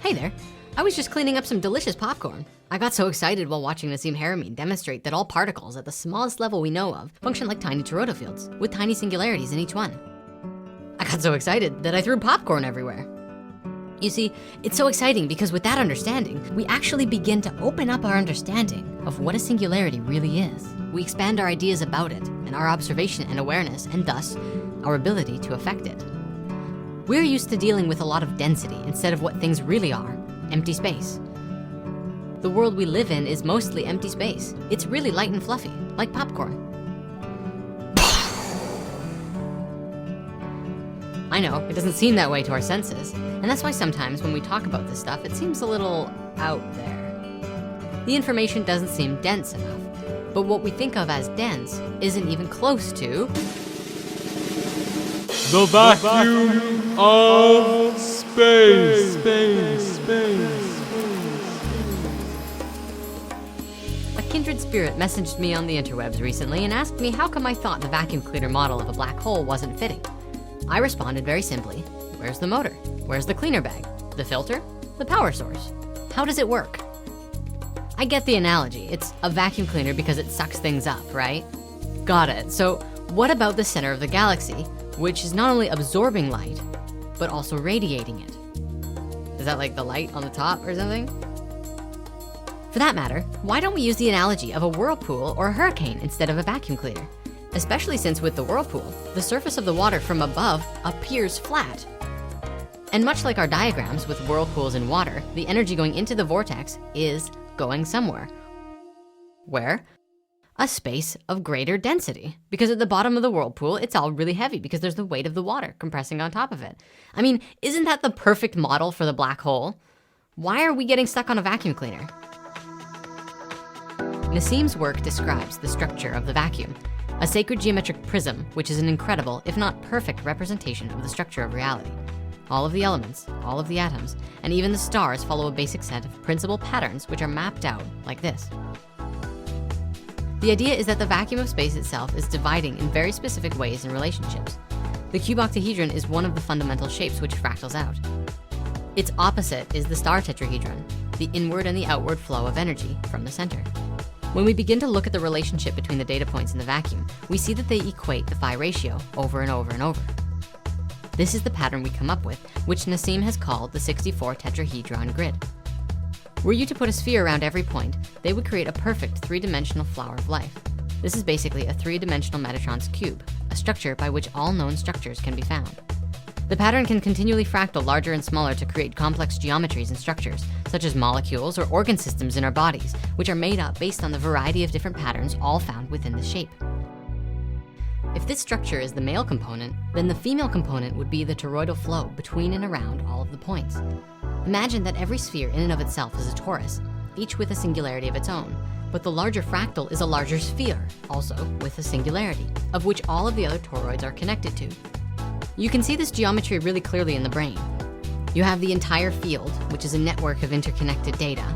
Hey there. I was just cleaning up some delicious popcorn. I got so excited while watching Nassim Haramein demonstrate that all particles at the smallest level we know of function like tiny toroidal fields with tiny singularities in each one. I got so excited that I threw popcorn everywhere. You see, it's so exciting because with that understanding, we actually begin to open up our understanding of what a singularity really is. We expand our ideas about it and our observation and awareness, and thus our ability to affect it. We're used to dealing with a lot of density instead of what things really are, empty space. The world we live in is mostly empty space. It's really light and fluffy, like popcorn. I know, it doesn't seem that way to our senses, and that's why sometimes when we talk about this stuff, it seems a little out there. The information doesn't seem dense enough, but what we think of as dense isn't even close to the vacuum of space. A kindred spirit messaged me on the interwebs recently and asked me how come I thought the vacuum cleaner model of a black hole wasn't fitting. I responded very simply, where's the motor? Where's the cleaner bag? The filter? The power source? How does it work? I get the analogy. It's a vacuum cleaner because it sucks things up, right? Got it. So what about the center of the galaxy, which is not only absorbing light, but also radiating it? Is that like the light on the top or something? For that matter, why don't we use the analogy of a whirlpool or a hurricane instead of a vacuum cleaner? Especially since with the whirlpool, the surface of the water from above appears flat. And much like our diagrams with whirlpools and water, the energy going into the vortex is going somewhere. Where? A space of greater density. Because at the bottom of the whirlpool, it's all really heavy because there's the weight of the water compressing on top of it. I mean, isn't that the perfect model for the black hole? Why are we getting stuck on a vacuum cleaner? Nassim's work describes the structure of the vacuum, a sacred geometric prism, which is an incredible, if not perfect, representation of the structure of reality. All of the elements, all of the atoms, and even the stars follow a basic set of principal patterns which are mapped out like this. The idea is that the vacuum of space itself is dividing in very specific ways in relationships. The cube octahedron is one of the fundamental shapes which fractals out. Its opposite is the star tetrahedron, the inward and the outward flow of energy from the center. When we begin to look at the relationship between the data points in the vacuum, we see that they equate the phi ratio over and over and over. This is the pattern we come up with, which Nassim has called the 64 tetrahedron grid. Were you to put a sphere around every point, they would create a perfect three-dimensional flower of life. This is basically a three-dimensional Metatron's cube, a structure by which all known structures can be found. The pattern can continually fractal larger and smaller to create complex geometries and structures, such as molecules or organ systems in our bodies, which are made up based on the variety of different patterns all found within the shape. If this structure is the male component, then the female component would be the toroidal flow between and around all of the points. Imagine that every sphere in and of itself is a torus, each with a singularity of its own, but the larger fractal is a larger sphere, also with a singularity, of which all of the other toroids are connected to. You can see this geometry really clearly in the brain. You have the entire field, which is a network of interconnected data.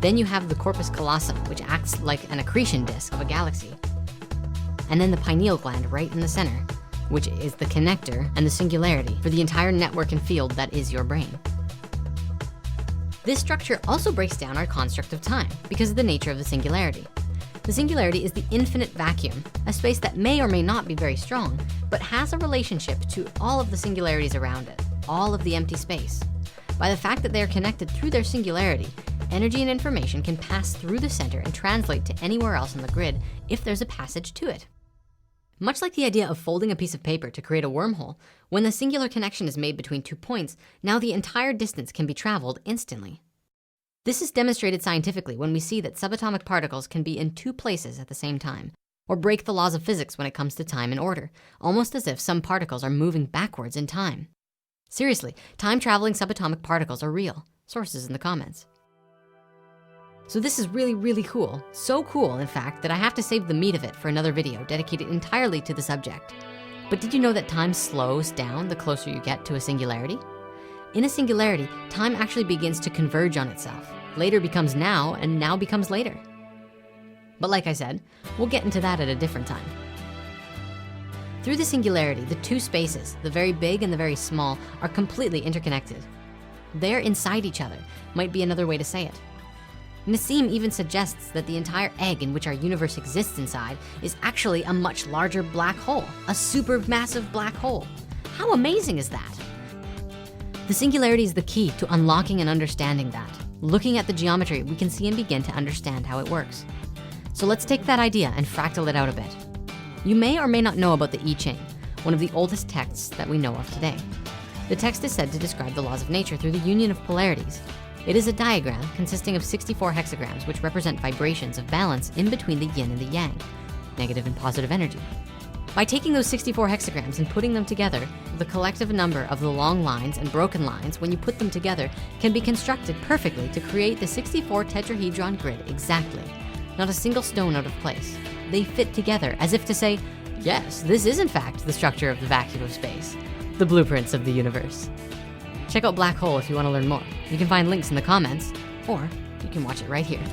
Then you have the corpus callosum, which acts like an accretion disk of a galaxy. And then the pineal gland right in the center, which is the connector and the singularity for the entire network and field that is your brain. This structure also breaks down our construct of time because of the nature of the singularity. The singularity is the infinite vacuum, a space that may or may not be very strong, but has a relationship to all of the singularities around it, all of the empty space. By the fact that they are connected through their singularity, energy and information can pass through the center and translate to anywhere else on the grid if there's a passage to it. Much like the idea of folding a piece of paper to create a wormhole, when the singular connection is made between 2 points, now the entire distance can be traveled instantly. This is demonstrated scientifically when we see that subatomic particles can be in 2 places at the same time, or break the laws of physics when it comes to time and order, almost as if some particles are moving backwards in time. Seriously, time-traveling subatomic particles are real. Sources in the comments. So this is really, really cool. So cool, in fact, that I have to save the meat of it for another video dedicated entirely to the subject. But did you know that time slows down the closer you get to a singularity? In a singularity, time actually begins to converge on itself. Later becomes now, and now becomes later. But like I said, we'll get into that at a different time. Through the singularity, the 2 spaces, the very big and the very small, are completely interconnected. They're inside each other, might be another way to say it. Nassim even suggests that the entire egg in which our universe exists inside is actually a much larger black hole, a supermassive black hole. How amazing is that? The singularity is the key to unlocking and understanding that. Looking at the geometry, we can see and begin to understand how it works. So let's take that idea and fractal it out a bit. You may or may not know about the I Ching, one of the oldest texts that we know of today. The text is said to describe the laws of nature through the union of polarities. It is a diagram consisting of 64 hexagrams, which represent vibrations of balance in between the yin and the yang, negative and positive energy. By taking those 64 hexagrams and putting them together, the collective number of the long lines and broken lines, when you put them together, can be constructed perfectly to create the 64 tetrahedron grid exactly. Not a single stone out of place. They fit together as if to say, yes, this is in fact the structure of the vacuum of space, the blueprints of the universe. Check out Black Hole if you want to learn more. You can find links in the comments, or you can watch it right here.